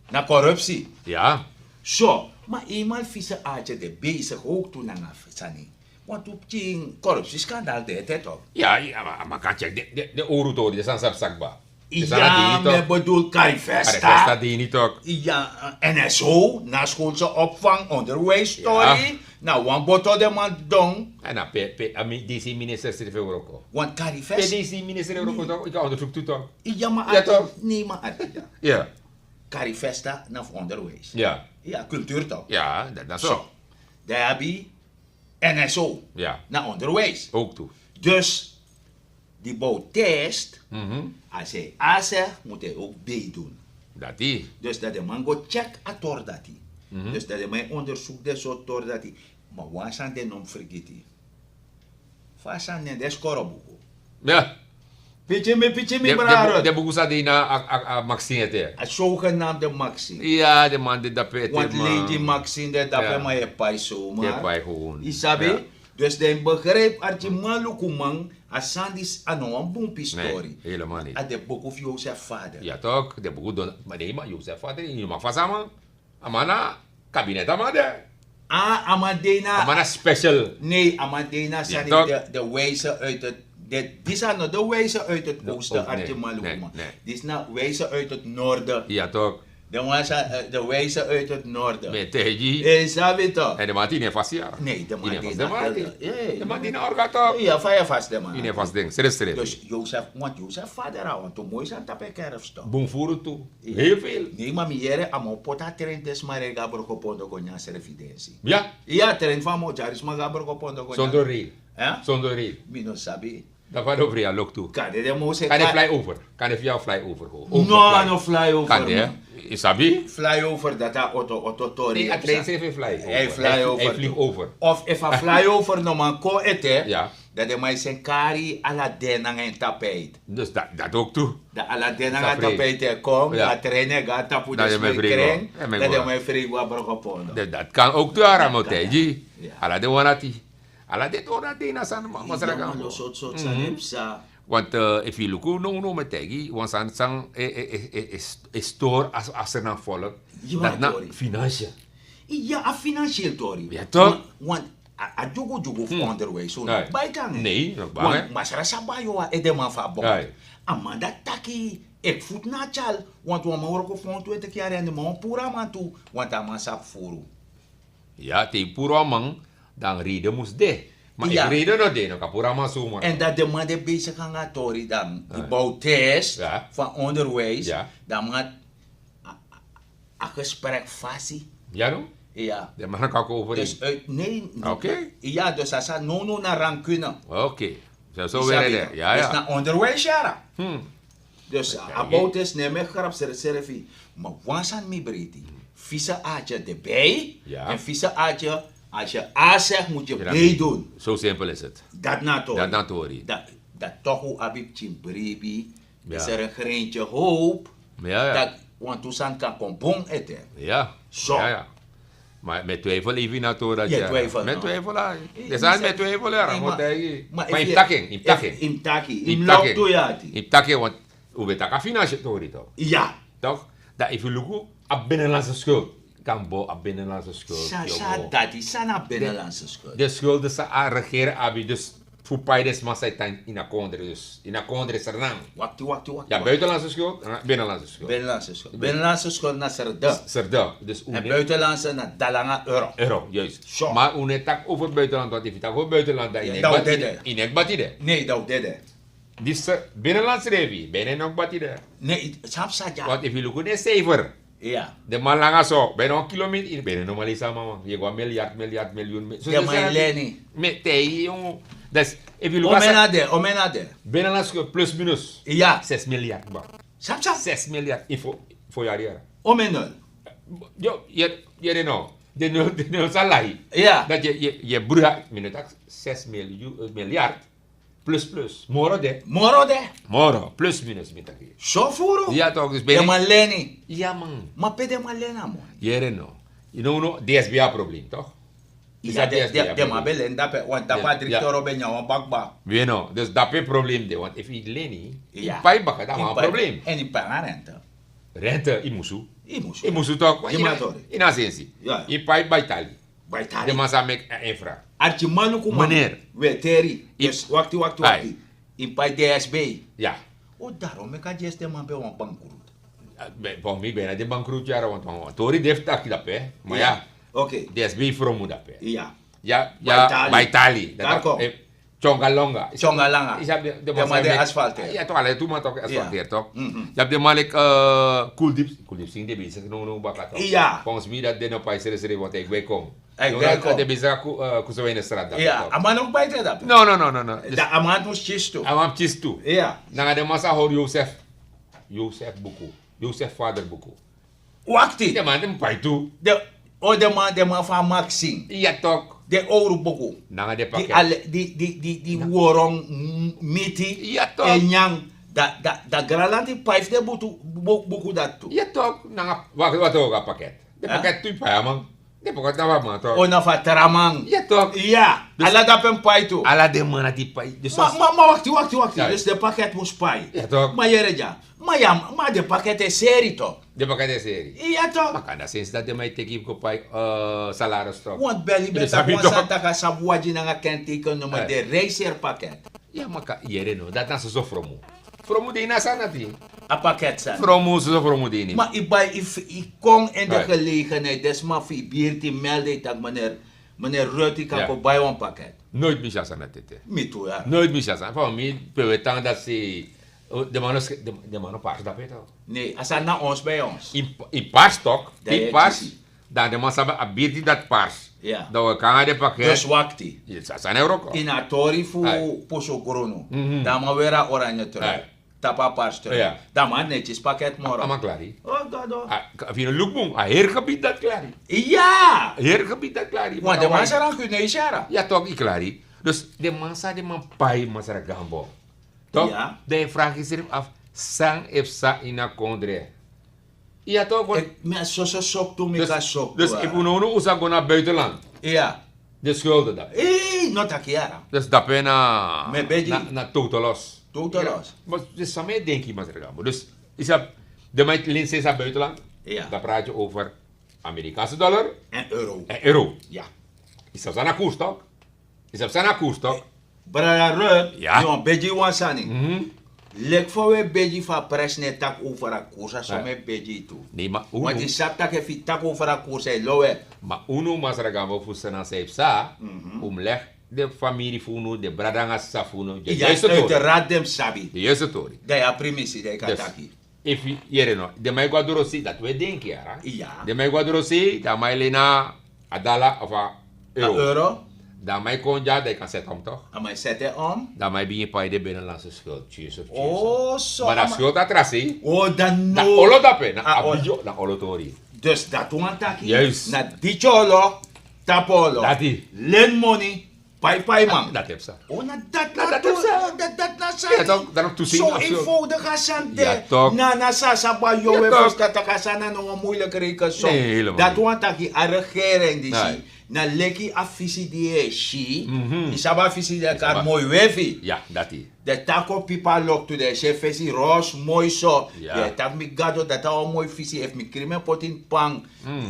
Speaker 2: naar corruptie.
Speaker 3: Ja.
Speaker 2: Zo, maar eenmaal vice A'tje de bezig ook toen aan afsani. Want op die corruptieschandaal deed het toch.
Speaker 3: Ja, maar kan check. De oruto, die zijn zelfs zakba.
Speaker 2: Ja, me bedoel
Speaker 3: Carifesta
Speaker 2: Carifesta.
Speaker 3: die niet ook.
Speaker 2: Ja, NSO, na schoolse opvang, onderwijsstory. Nou, wan boto de man dong.
Speaker 3: En dan DC minister zit veel Europa.
Speaker 2: Want Carifesta.
Speaker 3: DC minister Europa toch? Ik ga onderzoek toe toch?
Speaker 2: Ja, maar
Speaker 3: Ja, toch?
Speaker 2: nee, maar ja.
Speaker 3: Ja.
Speaker 2: Carifesta naar onderwijs.
Speaker 3: Ja.
Speaker 2: Ja, cultuur toch?
Speaker 3: Ja, dat is
Speaker 2: Zo.
Speaker 3: zo.
Speaker 2: Daar heb je NSO
Speaker 3: Ja.
Speaker 2: naar onderwijs.
Speaker 3: Ook toe.
Speaker 2: Dus, die bouwtest, als hij A zegt, moet hij ook B doen.
Speaker 3: Dat die.
Speaker 2: Dus dat de man go check a tor dat hij. Dus dat de man onderzoekt de soort tor dat hij. Maar waar zijn de nom vergeten? Fasan ne deskorobuko.
Speaker 3: Ja.
Speaker 2: Pitje me braro.
Speaker 3: De boek staat die na Maxine te.
Speaker 2: A zogenaamde Maxi.
Speaker 3: Ja, de man dit dat pet.
Speaker 2: Want Lady Maxine dat
Speaker 3: Ja.
Speaker 2: dapat maar je pai zomaar.
Speaker 3: Je pai gewoon.
Speaker 2: Isabi?
Speaker 3: Ja.
Speaker 2: Dus de begrijp artje malukumang asandis ano een boompi story.
Speaker 3: Nee, helemaal niet.
Speaker 2: At de boek of Jozef vader.
Speaker 3: Ja toch, de boek doen. Maar nee, maar Jozef vader, je mag vast samen. Amana, kabinet amade.
Speaker 2: Ah, Amadena.
Speaker 3: Amana special.
Speaker 2: Nee, Amadena zijn
Speaker 3: toch?
Speaker 2: de wijze uit het... Die zijn nou de wijze uit het oosten,
Speaker 3: ook, nee,
Speaker 2: artje malukuma.
Speaker 3: nee.
Speaker 2: Die is nou wijze uit het noorden.
Speaker 3: Ja toch.
Speaker 2: De wijze uit het noorden.
Speaker 3: Met Teji.
Speaker 2: Sabi toch?
Speaker 3: En de man die niet vast ja.
Speaker 2: Nee, de man
Speaker 3: Die
Speaker 2: die
Speaker 3: niet vast.
Speaker 2: na-
Speaker 3: De man die naar orga toch.
Speaker 2: Ja, vaya vast de man.
Speaker 3: Die niet vast ding. Serieus.
Speaker 2: Dus Jozef, want Jozef vader aan, want toen mooi zijn tappe kerfstok.
Speaker 3: Boom voeren toe. Heel veel.
Speaker 2: Nee, maar miere, amo pota trend des maar gabro kopondo konya evidentie.
Speaker 3: Ja,
Speaker 2: Ja, trend van mo jaris maar gabro kopondo konya.
Speaker 3: zonder reel.
Speaker 2: Ja?
Speaker 3: Zonder reel.
Speaker 2: Mino sabi.
Speaker 3: Dat gaat over jou lok toe.
Speaker 2: Kan de mo se
Speaker 3: Kan je fly over? Kan je via fly over gaan?
Speaker 2: No, no flyover.
Speaker 3: Kan je? Is dat wie?
Speaker 2: Flyover dat a auto tori.
Speaker 3: Nee, het trein zit even fly over.
Speaker 2: Hij fly over.
Speaker 3: Hij vliegt over.
Speaker 2: Of if a flyover no man ko ete.
Speaker 3: Ja.
Speaker 2: Dat de mai sen kari ala denang en tapijt.
Speaker 3: Dus dat ook toe.
Speaker 2: Da ala denang
Speaker 3: Sa
Speaker 2: en
Speaker 3: free.
Speaker 2: tapijt kom,
Speaker 3: Ja.
Speaker 2: da trainen ga tapu
Speaker 3: Dat
Speaker 2: des
Speaker 3: je mij
Speaker 2: mai
Speaker 3: free
Speaker 2: kring.
Speaker 3: go. Ja, mij
Speaker 2: Dat de
Speaker 3: go.
Speaker 2: mai free wa bro kopondo.
Speaker 3: Dat kan ook toe, Aramoteji.
Speaker 2: Ja.
Speaker 3: Ala de wanati. Ala dit ora di na san masara
Speaker 2: Ja,
Speaker 3: gambo.
Speaker 2: lo soort sanep sa.
Speaker 3: Want if you look no metegi, want san sang store as er na volk.
Speaker 2: Ja,
Speaker 3: Dat na
Speaker 2: Tori.
Speaker 3: financiën.
Speaker 2: Ja, a financieel tori.
Speaker 3: Ja, toch?
Speaker 2: Want a jogo voor onderwijs. So,
Speaker 3: Nee.
Speaker 2: bijkan.
Speaker 3: Nee, nog bang, hè?
Speaker 2: Want masara sabayo a edema fa bon.
Speaker 3: Nee.
Speaker 2: Amanda taki ek voet na chal. Want we mogen ook van 20 jaar en de man pura man toe. Want a man sap furu.
Speaker 3: Ja, te puro amang, dan reden moest de. Maar
Speaker 2: Ja.
Speaker 3: ik reden nog de, no kapura maar zo man.
Speaker 2: En dat de man de bezig gaan tori dan. Die bouwtest
Speaker 3: Ja.
Speaker 2: van onderwijs.
Speaker 3: Ja.
Speaker 2: Dan man a gesprek fasie.
Speaker 3: Ja no?
Speaker 2: Ja.
Speaker 3: De man kan over
Speaker 2: Dus nee.
Speaker 3: Oké.
Speaker 2: Ja, dus als dat no naar rancune.
Speaker 3: Oké. Zo weer de. Ja,
Speaker 2: Dus
Speaker 3: ja.
Speaker 2: naar onderwijs jaren.
Speaker 3: Hmm.
Speaker 2: Dus about is neem ik grap servi. Maar wansan mi breti. Visa aatje erbij.
Speaker 3: Ja.
Speaker 2: En visa aatje, als je A zegt, moet je
Speaker 3: Ja.
Speaker 2: B doen.
Speaker 3: Zo simpel is het.
Speaker 2: Dat natori.
Speaker 3: Dat natori.
Speaker 2: Dat toch hoe abib chimbrebi.
Speaker 3: Ja.
Speaker 2: Is er een greintje hoop.
Speaker 3: Ja, ja.
Speaker 2: Dat, want toestand kan kompong eten.
Speaker 3: Ja.
Speaker 2: Zo.
Speaker 3: Ja, ja. Maar met twijfel even naartoe dat
Speaker 2: Je
Speaker 3: je.
Speaker 2: twijfelt,
Speaker 3: Met
Speaker 2: nou.
Speaker 3: twijfel aan.
Speaker 2: Eh,
Speaker 3: Er zijn
Speaker 2: is
Speaker 3: met
Speaker 2: het-
Speaker 3: twijfel
Speaker 2: Nee,
Speaker 3: aan.
Speaker 2: maar-
Speaker 3: Maar
Speaker 2: if
Speaker 3: in
Speaker 2: je-
Speaker 3: taking, in taking.
Speaker 2: In taking.
Speaker 3: In
Speaker 2: In lok
Speaker 3: taking.
Speaker 2: toe jati.
Speaker 3: In taking, want hoe weet ik financiën tori toch?
Speaker 2: Ja.
Speaker 3: Toch? Dat if you look op binnenlandse schuld. Kan bo op binnenlandse schuld.
Speaker 2: Sa
Speaker 3: jongen.
Speaker 2: dat is sana binnenlandse schuld.
Speaker 3: De schulden sa aan regeren abi dus voor paides masai in a kondre dus in a kondre sernang.
Speaker 2: Waktu.
Speaker 3: Ja, buitenlandse schuld, binnenlandse schuld.
Speaker 2: Binnenlandse schuld. Binnenlandse schuld naar Serda.
Speaker 3: Serda, dus
Speaker 2: En
Speaker 3: une
Speaker 2: buitenlandse naar Dalanga euro.
Speaker 3: euro, juist.
Speaker 2: Zo.
Speaker 3: Maar une tak over buitenland, wat if je tak over buitenland, dan
Speaker 2: Ja,
Speaker 3: in
Speaker 2: dat
Speaker 3: ek
Speaker 2: dede.
Speaker 3: batide. In ek batide.
Speaker 2: Nee, dat deed hij.
Speaker 3: Dus binnenlandse revi, binnen nog batide.
Speaker 2: Nee, snap je ja.
Speaker 3: Want if you look at the saver,
Speaker 2: Ja.
Speaker 3: de man langa zo, bijna een kilometer, bijna normaal man. Je gaat miljard, miljoen.
Speaker 2: Ja, maar Lenny.
Speaker 3: Met tei, jongen. Dus if you look at
Speaker 2: Omenade.
Speaker 3: binnenlandse schuld plus minus
Speaker 2: Ja.
Speaker 3: 6 miljard. Ba.
Speaker 2: Snap je?
Speaker 3: 6 miljard voor jaar.
Speaker 2: Omenul.
Speaker 3: Yo, je know. De no salai.
Speaker 2: Ja.
Speaker 3: Dat je broer minuut 6 miljard plus. Moro de.
Speaker 2: Moro de.
Speaker 3: Moro plus minus met dat.
Speaker 2: Zo voeren.
Speaker 3: Ja toch, dus
Speaker 2: Ja,
Speaker 3: ben
Speaker 2: maar Lenny.
Speaker 3: ja man.
Speaker 2: Maar pede maar Lena, man.
Speaker 3: Je know. You know no DSBA probleem toch? Is
Speaker 2: Ja,
Speaker 3: dat DSBA
Speaker 2: de
Speaker 3: probleem?
Speaker 2: maar bellen dat want dat
Speaker 3: Ja,
Speaker 2: pa directeur ben jou een bakba.
Speaker 3: You know, dus dat is het probleem de, want if je leni,
Speaker 2: Ja.
Speaker 3: pai baka dat is een probleem.
Speaker 2: En in permanente.
Speaker 3: Rente imusu.
Speaker 2: Imus.
Speaker 3: Imusu toch?
Speaker 2: Je maakt het.
Speaker 3: In asensi.
Speaker 2: Ja.
Speaker 3: In pai baitali.
Speaker 2: Bij
Speaker 3: De
Speaker 2: tali.
Speaker 3: masa mek infra.
Speaker 2: Archie manu kuma.
Speaker 3: Meneer.
Speaker 2: We teri.
Speaker 3: I-
Speaker 2: Dus waktu.
Speaker 3: Ai.
Speaker 2: In bij DSB.
Speaker 3: Ja.
Speaker 2: O daarom ik had juist de man bij een bankroet.
Speaker 3: Voor mij ben ik de bankroet jaren, want Tori heeft dat hè. Maar ja,
Speaker 2: Oké.
Speaker 3: DSB from moet dat hè.
Speaker 2: Ja.
Speaker 3: Ja,
Speaker 2: Baitali.
Speaker 3: Baitali.
Speaker 2: Daar kom.
Speaker 3: Chongalonga.
Speaker 2: Chongalanga.
Speaker 3: Is dat de
Speaker 2: maar de asfalt, hè?
Speaker 3: Ja, toch alle toen maar toch asfalteer toch.
Speaker 2: Mhm.
Speaker 3: Je hebt de malik Koeldip sing de bezig no baka toch.
Speaker 2: Ja.
Speaker 3: Volgens mij dat de no paisere sere wat ik welkom.
Speaker 2: Ik welkom.
Speaker 3: De bezig kusawe in de straat.
Speaker 2: Ja. Aman ook bij te dat.
Speaker 3: No. Dus
Speaker 2: Da aman moest chisto.
Speaker 3: awam chistu.
Speaker 2: Ja.
Speaker 3: Na de masa hoor Joseph Buku. Joseph vader Buku.
Speaker 2: Wakti.
Speaker 3: De man dem pai tu.
Speaker 2: De man van Maxine.
Speaker 3: Ja toch.
Speaker 2: De ouro boku.
Speaker 3: Na de
Speaker 2: Die
Speaker 3: pakket.
Speaker 2: alle die worong miti.
Speaker 3: Ja toch.
Speaker 2: En yang. Da gralanti paif de boku dat toe.
Speaker 3: Ja toch. Na wat ook pakket. De
Speaker 2: Huh?
Speaker 3: pakket tu pai man. De pakket na man toch.
Speaker 2: Ona fa tramang.
Speaker 3: Ja toch.
Speaker 2: Ja.
Speaker 3: Dus-
Speaker 2: Ala da pen pai toe.
Speaker 3: Ala de man die pai. Dus
Speaker 2: Maar wakti.
Speaker 3: Ja.
Speaker 2: Dus de pakket moest pai.
Speaker 3: Ja toch.
Speaker 2: Maar je ja. Maar de pakket is serie toch?
Speaker 3: De pakket is serie.
Speaker 2: Ja toch?
Speaker 3: Maar kan dat sinds dat de mij teki ko pai salaris toch.
Speaker 2: Want belly
Speaker 3: Dus
Speaker 2: beta
Speaker 3: heb je
Speaker 2: kwa
Speaker 3: toch-
Speaker 2: santa ka sabuaji na nga kenteken no maar
Speaker 3: Eh.
Speaker 2: de reiser pakket.
Speaker 3: Ja maar ka yere no. Dat na zo fromu. Fromu de na sana ti.
Speaker 2: A pakket zijn.
Speaker 3: Fromu zo fromu de ni.
Speaker 2: Maar ik kom in de
Speaker 3: Right.
Speaker 2: gelegenheid, des maar voor bierti melde dat meneer Rutte kan
Speaker 3: Ja.
Speaker 2: op bij een pakket.
Speaker 3: Nooit mis sana tete.
Speaker 2: Me toe ja.
Speaker 3: Nooit mis sana. Voor mij pewetan dat ze de mano paars dat beter.
Speaker 2: Nee, als hij naar ons bij ons.
Speaker 3: In paars toch.
Speaker 2: Dat
Speaker 3: In
Speaker 2: je
Speaker 3: paars.
Speaker 2: ziet.
Speaker 3: Dan de man sabe abirti dat paars.
Speaker 2: Ja.
Speaker 3: Dat we kan de pakket.
Speaker 2: Dus wakti.
Speaker 3: Ja, zijn euro.
Speaker 2: In a tori fu
Speaker 3: Ai.
Speaker 2: poso grono.
Speaker 3: Mhm.
Speaker 2: Dan maar weer a oranje terug.
Speaker 3: Ai.
Speaker 2: Tapa paars terug.
Speaker 3: Ja.
Speaker 2: Dan maar netjes pakket
Speaker 3: Ama
Speaker 2: moro.
Speaker 3: klari.
Speaker 2: Oh god oh.
Speaker 3: Als je een look moet, a heergebied dat klari.
Speaker 2: Ja!
Speaker 3: Heergebied dat klari.
Speaker 2: Want de man zijn kunnen isara.
Speaker 3: Ja, toch, ik klari. Dus de man sa de man pai masara gambo. Toch?
Speaker 2: Ja.
Speaker 3: De vraag is er af. Sang efsa in a kondre. Ja, toch? want-
Speaker 2: Me so sok to me ka sok.
Speaker 3: Dus ik moet nou usa go naar buitenland.
Speaker 2: Ja.
Speaker 3: De schulden dat.
Speaker 2: not a kiara.
Speaker 3: Dus dat ben na...
Speaker 2: Met beji.
Speaker 3: Na totaal los.
Speaker 2: Totaal los.
Speaker 3: Maar dus samen denk je, maar dus is dat... De meid links is aan buitenland.
Speaker 2: Ja.
Speaker 3: Dan praat je over Amerikaanse dollar
Speaker 2: En euro.
Speaker 3: en euro.
Speaker 2: Ja.
Speaker 3: Is dat aan een koerstok? Is dat aan een koerstok?
Speaker 2: Brada Rut,
Speaker 3: Ja.
Speaker 2: yon beji wansani. Lek voor we beji van pres net tak over a koersa, so me beji toe.
Speaker 3: Nee, maar
Speaker 2: Want die
Speaker 3: uno...
Speaker 2: sap tak if tak over a koersa, lowe.
Speaker 3: Maar uno masragamo fusana saipsa, leg de familie funo, de bradanga safuno, de
Speaker 2: Ja,
Speaker 3: juiste tori.
Speaker 2: uiteraard dem sabi.
Speaker 3: De juiste tori.
Speaker 2: Dat ja primisi, dat ik
Speaker 3: Dus,
Speaker 2: ataki.
Speaker 3: if you know, de mij guadrosi, dat we denken, ja.
Speaker 2: Ja.
Speaker 3: De mij guadrosi, dat mij lena adala of a euro.
Speaker 2: Euro,
Speaker 3: Dat mij konja, dat kan zetten om toch?
Speaker 2: en mij zet het om.
Speaker 3: Dat mij bij je de binnenlandse schuld, tjus of tjus.
Speaker 2: Oh, zo.
Speaker 3: Maar dat schuld dat rasi,
Speaker 2: Oh, dan
Speaker 3: na
Speaker 2: no.
Speaker 3: olo dape, na
Speaker 2: Ah, oh.
Speaker 3: abijo, na olo tori.
Speaker 2: Dus dat wantaki.
Speaker 3: Juist.
Speaker 2: Na dicholo, tapolo.
Speaker 3: Dat die.
Speaker 2: Lend money, pai man.
Speaker 3: Dat heb ze.
Speaker 2: Oh, na dat
Speaker 3: Na
Speaker 2: na
Speaker 3: dat
Speaker 2: toe,
Speaker 3: is
Speaker 2: dat na sa.
Speaker 3: Ja, toch, daarom toezien.
Speaker 2: Zo
Speaker 3: als je-
Speaker 2: eenvoudig als aan
Speaker 3: Ja,
Speaker 2: de.
Speaker 3: toch.
Speaker 2: Na sa ba
Speaker 3: Ja,
Speaker 2: yo
Speaker 3: toch.
Speaker 2: dat kasana nog een moeilijke rekensom.
Speaker 3: Nee, helemaal
Speaker 2: Dat
Speaker 3: niet.
Speaker 2: wantaki a regering die
Speaker 3: Nee.
Speaker 2: zie. Na leki afisi die shi. Isaba afisi die kan
Speaker 3: Isaba.
Speaker 2: mooi wevi.
Speaker 3: Ja, dat die.
Speaker 2: De tako pipa lok to de chef fesi roos mooi zo.
Speaker 3: Ja.
Speaker 2: De tak mi gado dat al mooi fisi heeft mi krime pot in pang.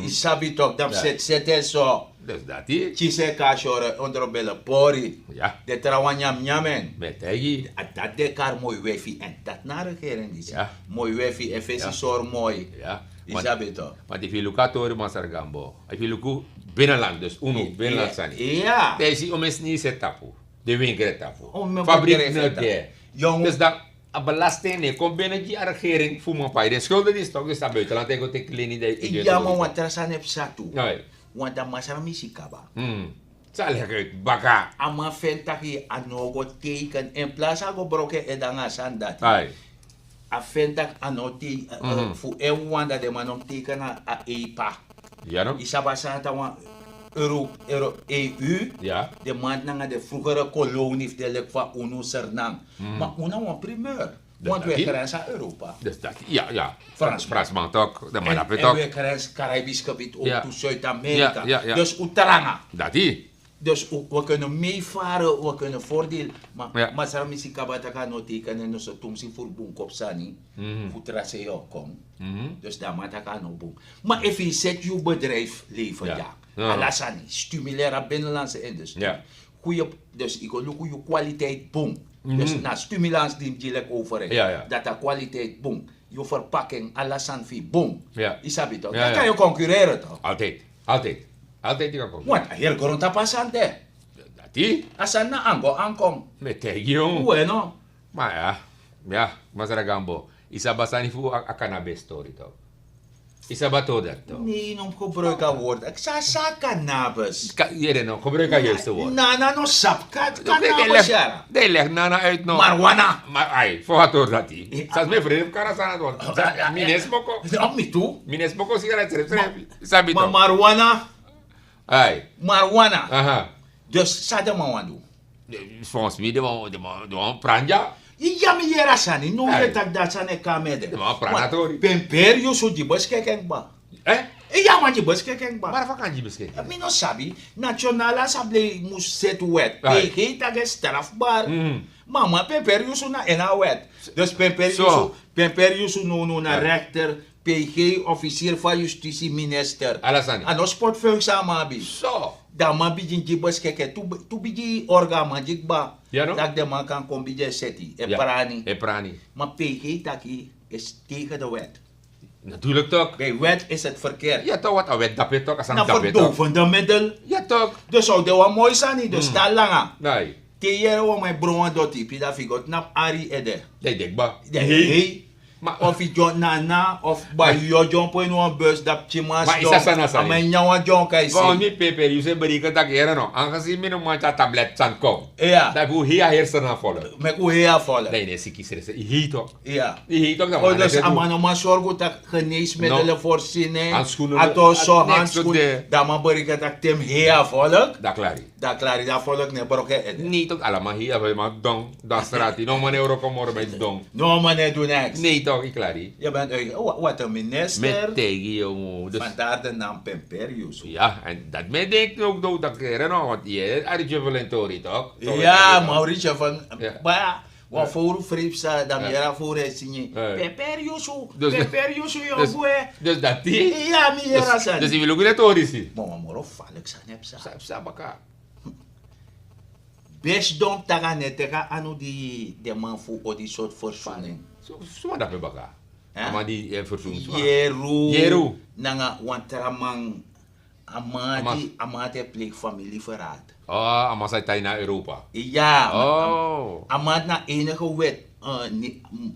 Speaker 2: Isabi tok dam
Speaker 3: Ja.
Speaker 2: set zo.
Speaker 3: Dus dat die.
Speaker 2: Chise ka shore onder belle pori.
Speaker 3: Ja,
Speaker 2: De trawan nyam nyamen.
Speaker 3: met tegi.
Speaker 2: Dat de kar mooi wefi en dat na regering die
Speaker 3: Ja.
Speaker 2: mooi wefi en fesi
Speaker 3: Ja.
Speaker 2: sor mooi.
Speaker 3: Ja.
Speaker 2: Isabi tok.
Speaker 3: Want if you look at Tori Masargambo, if you look binnenland, dus uno, binnenland sani.
Speaker 2: Ja.
Speaker 3: Deze om is niet set tapu. De winkel tapu.
Speaker 2: Om
Speaker 3: Fabriek
Speaker 2: winkel
Speaker 3: net
Speaker 2: tapu.
Speaker 3: daar.
Speaker 2: Jong-
Speaker 3: Dus dat een belasting nee, komt binnen die regering voor mijn pa. De schulden is toch, dus dat buitenland tegen te klini de.
Speaker 2: Ja maar wat er zijn heb satu.
Speaker 3: Nee.
Speaker 2: Want dat masara misikaba.
Speaker 3: Zal ik uit baka.
Speaker 2: Ama fentaki anogo teken in plaats ago broke edanga sandat.
Speaker 3: Ai.
Speaker 2: A fentak anoti fu wanda de manom teken a EPA.
Speaker 3: Ja no?
Speaker 2: Isaba santa wan Euro EU.
Speaker 3: Ja.
Speaker 2: De man nanga de vroegere kolonie de lek van UNO Sernang. Maar UNO wan primeur. Want we
Speaker 3: dat is-
Speaker 2: grenzen aan Europa.
Speaker 3: Dus dat, ja, ja.
Speaker 2: Fransman.
Speaker 3: Fransman toch. De man
Speaker 2: En
Speaker 3: heb
Speaker 2: we
Speaker 3: toch.
Speaker 2: grenzen Caribisch gebied ook
Speaker 3: Ja.
Speaker 2: toe Zuid-Amerika.
Speaker 3: Ja, ja, ja.
Speaker 2: Dus utranga.
Speaker 3: Dat die.
Speaker 2: Dus we kunnen meevaren, we kunnen voordeel. Maar
Speaker 3: Ja.
Speaker 2: masara misi kabata kan no tekenen no so tumsi voor boom kop sani. Futra se yo kom. Dus daar mata kan no boom. Maar if je zet je bedrijf leven
Speaker 3: Ja.
Speaker 2: ja.
Speaker 3: Ja.
Speaker 2: Alasani, stimuleren binnenlandse industrie.
Speaker 3: Ja.
Speaker 2: Goeie, dus ik wil goede kwaliteit boom. Dus na stimulans die je lek overheid.
Speaker 3: Ja, ja.
Speaker 2: Dat de kwaliteit boom. Je verpakking, alasan fi boom.
Speaker 3: Ja.
Speaker 2: Isabi toch?
Speaker 3: Ja,
Speaker 2: Dan
Speaker 3: ja.
Speaker 2: kan je concurreren toch?
Speaker 3: Altijd. Altijd. Altijd die kan komen.
Speaker 2: Want hier grond tapasante.
Speaker 3: Dat die.
Speaker 2: Asan na ango ankom.
Speaker 3: Met tegen jong.
Speaker 2: Bueno.
Speaker 3: Maar ja. Ja. Masaragambo. Isa basani voor a cannabis story toch. Isa bato dat toch.
Speaker 2: Nee, nom gebruiken woord. Ik sa cannabis.
Speaker 3: Jere no. Gebruik het juiste woord.
Speaker 2: Na no sap. Cannabis ja.
Speaker 3: De leg nana uit no.
Speaker 2: Marijuana.
Speaker 3: Maar ai. Voor wat hoor dat die.
Speaker 2: Eh,
Speaker 3: Sas me vreemd kan aan het woord. Mines moko.
Speaker 2: Op me toe.
Speaker 3: Mines moko sigaret schrijf. Sabi
Speaker 2: Maar
Speaker 3: toch.
Speaker 2: marijuana.
Speaker 3: Ai.
Speaker 2: Marijuana.
Speaker 3: Aha.
Speaker 2: Dus sa de man wandu.
Speaker 3: Volgens mij de man pranja.
Speaker 2: Ja, mi yera sani. No
Speaker 3: Hey.
Speaker 2: je tak dat sane kamede.
Speaker 3: De man pranatori.
Speaker 2: Pemper yo so di bos kekeng ba.
Speaker 3: Eh?
Speaker 2: Ja, man di bos kekeng ba.
Speaker 3: Maar vakantie beschikbaar.
Speaker 2: Mi no sabi, Nationale Assemblée moest set wet.
Speaker 3: Right.
Speaker 2: PG tage strafbaar. Mama, pemper yusu na ena wet. Dus pemper
Speaker 3: Zo.
Speaker 2: yusu no na rechter, PG, officier van justitie, minister.
Speaker 3: Alasani.
Speaker 2: Ano sportfunctie amabi.
Speaker 3: Zo.
Speaker 2: Da ma bijin jibos keke, tu biji orga ma jikba.
Speaker 3: Ja, no?
Speaker 2: Dat de man kan kom bijin seti. E
Speaker 3: Ja.
Speaker 2: prani.
Speaker 3: E prani.
Speaker 2: Maar PG taki is tegen de wet.
Speaker 3: Natuurlijk toch.
Speaker 2: Bij wet is het verkeerd.
Speaker 3: Ja toch wat een wet dapet toch. Als een
Speaker 2: Na
Speaker 3: dapet toch.
Speaker 2: verdovende middel.
Speaker 3: Ja toch.
Speaker 2: Dus zou de wat mooi zijn niet, dus dat langa.
Speaker 3: Nee.
Speaker 2: Te wa mijn broer doti, pida figot nap ari ede.
Speaker 3: Nee denk ba.
Speaker 2: De hey.
Speaker 3: Maar
Speaker 2: Of je John Nana, of bij je John po in een bus dat chimas.
Speaker 3: Maar is dat sana sana?
Speaker 2: Maar jou John kan
Speaker 3: volgens
Speaker 2: je
Speaker 3: mij peper je ze berichten dat hier no. Aangezien mijn man dat tablet san kom.
Speaker 2: Ja.
Speaker 3: Dat hoe hier hersenen volgen.
Speaker 2: Met hoe heel vallen.
Speaker 3: Nee nee zie kies er. Hier toch.
Speaker 2: Ja.
Speaker 3: Hier toch dan.
Speaker 2: Oh, dus amano maar zorgen dat geneesmiddelen
Speaker 3: No.
Speaker 2: voorzien.
Speaker 3: Handschoenen.
Speaker 2: Ato zo
Speaker 3: Niks
Speaker 2: handschoenen.
Speaker 3: doet
Speaker 2: Dat maar bericht dat tem heel volk.
Speaker 3: Dat klaar.
Speaker 2: Dat klaar, dat volk ne broke ede.
Speaker 3: Niet toch allemaal hier hebben maar dong. Dat straat. No man euro kom morgen met dong.
Speaker 2: No man, ne doen niks.
Speaker 3: Nee toch. toch, Iklari?
Speaker 2: Je bent wat een minister.
Speaker 3: Met tegen, jongen. Dus,
Speaker 2: Vandaar de naam Pemperius.
Speaker 3: ja, en dat mij denkt ook dat ik want je Arje Valentori, toch?
Speaker 2: Ja, Mauricio van...
Speaker 3: Ja.
Speaker 2: Maar wat voor fripsa, dan
Speaker 3: Ja.
Speaker 2: jara voor het zien.
Speaker 3: Ja.
Speaker 2: Pemperius,
Speaker 3: Dus-
Speaker 2: Pemperius, jongen.
Speaker 3: Dus dat die?
Speaker 2: Ja, mi jara
Speaker 3: Dus
Speaker 2: san.
Speaker 3: je wil ook niet horen zien.
Speaker 2: Maar moro valk san heb sa.
Speaker 3: Sabaka.
Speaker 2: Best dom taga netega anu die de man fu o die soort verzoening.
Speaker 3: Zo dat we baka.
Speaker 2: Ja.
Speaker 3: Maar die verzoening.
Speaker 2: Yeru. Nanga wantramang amate pleeg familieverraad.
Speaker 3: Oh, maar zij tijd naar Europa.
Speaker 2: Ja,
Speaker 3: Oh.
Speaker 2: amat na enige wet,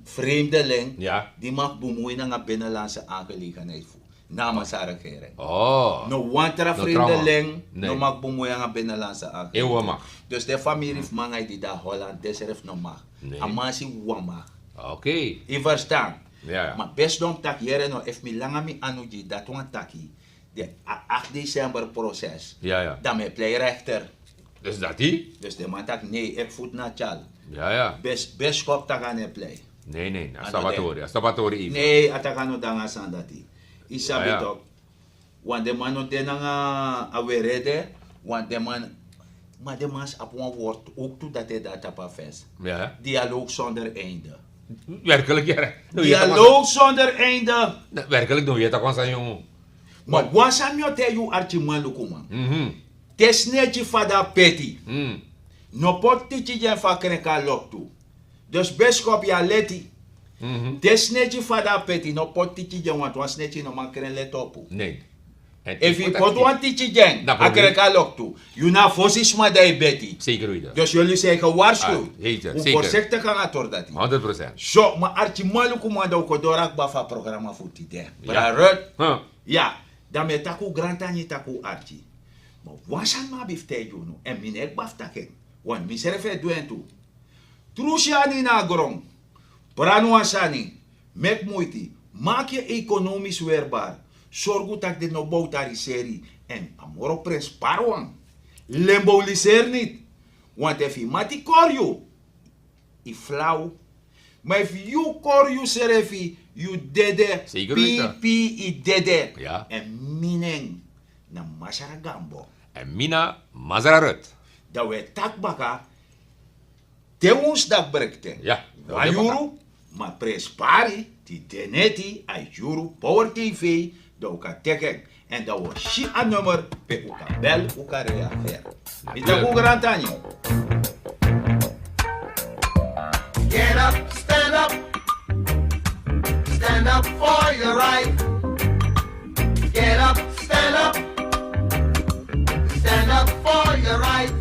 Speaker 2: vreemdeling,
Speaker 3: Ja.
Speaker 2: die mag bemoeien met binnenlandse aangelegenheid namens haar regering.
Speaker 3: Oh.
Speaker 2: No wantra
Speaker 3: No
Speaker 2: vreemdeling,
Speaker 3: trauma. Nee.
Speaker 2: no mag bemoeien met binnenlandse aangelegenheid.
Speaker 3: Eeuwen mag.
Speaker 2: Dus de familie van mij die daar Holland, desref no mag.
Speaker 3: Nee.
Speaker 2: Amasi wama.
Speaker 3: Oké.
Speaker 2: Je verstaan?
Speaker 3: Ja, ja.
Speaker 2: Maar best dom tak jere no, if mi langa mi anuji, dat wan taki, de 8 december proces,
Speaker 3: Ja, ja.
Speaker 2: dan me play rechter.
Speaker 3: Dus dat die?
Speaker 2: Dus de man tak, nee, ik voet na tjal.
Speaker 3: Ja, ja.
Speaker 2: Best kop tak aan play.
Speaker 3: Nee, nee.
Speaker 2: Ano
Speaker 3: Stabatori. Stabatori even.
Speaker 2: Nee, atakano danga sandati. Isabi
Speaker 3: Ja, ja.
Speaker 2: toch. Want de man no tenanga awerede, want de man, maar de man op een woord ook toe dat hij dat tapa fest.
Speaker 3: Ja.
Speaker 2: Dialoog zonder einde.
Speaker 3: Werkelijk, ja.
Speaker 2: Dialoog zonder einde.
Speaker 3: Werkelijk, doe je dat gewoon zijn jongen.
Speaker 2: Maar wasam yo te yu archi malukuma.
Speaker 3: Mhm.
Speaker 2: Tesneji fada peti.
Speaker 3: Mm.
Speaker 2: No pot tichi jen fa krenka loktu. Dus beskop ya leti.
Speaker 3: Mhm.
Speaker 2: Tesneji fada peti no pot tichi jen want was nechi no man kren let opu.
Speaker 3: Nee. En
Speaker 2: If
Speaker 3: ik
Speaker 2: je
Speaker 3: moet
Speaker 2: pot
Speaker 3: dat
Speaker 2: wan tichi jen,
Speaker 3: Dat probleem.
Speaker 2: akrenka loktu. You na fosis ma dai beti.
Speaker 3: niet. Zeker weten.
Speaker 2: Dus jullie zijn gewaarschuwd.
Speaker 3: Zeker,
Speaker 2: Hoe
Speaker 3: zeker.
Speaker 2: voorzichtig gaan atordati.
Speaker 3: 100%.
Speaker 2: Zo, maar archi malukuma da ko dorak bafa programma futi de.
Speaker 3: Ja.
Speaker 2: Brarut.
Speaker 3: Huh.
Speaker 2: Ja, dan met taku grantani taku archi. Maar wasan ma bifte juno en minek baftaken. Wan miserefe duen tu. Trusiani na grong. Pranuasani. Mek moeite. Maak je economisch weerbaar. Zorg dat de noboutariseri en amoro prens parwan. Lemboliseer niet. Want if je mati korju, i flauw. Maar if you korju serefi, you dede,
Speaker 3: Zeker weten.
Speaker 2: pi i dede.
Speaker 3: Ja.
Speaker 2: En mineng na masara gambo.
Speaker 3: En Mina Mazararut.
Speaker 2: Dat we takbaka, te ons dak brekte.
Speaker 3: Ja.
Speaker 2: Wa juru, ma prespari, ti deneti, a juru, Power TV, dat we kan tekenen. En dat we shi a nummer, pe u kan bel, u kan reageren. Ita ku grantanyo.
Speaker 1: Get up, stand up. Stand up for your right. Get up, stand up. Stand up for your right.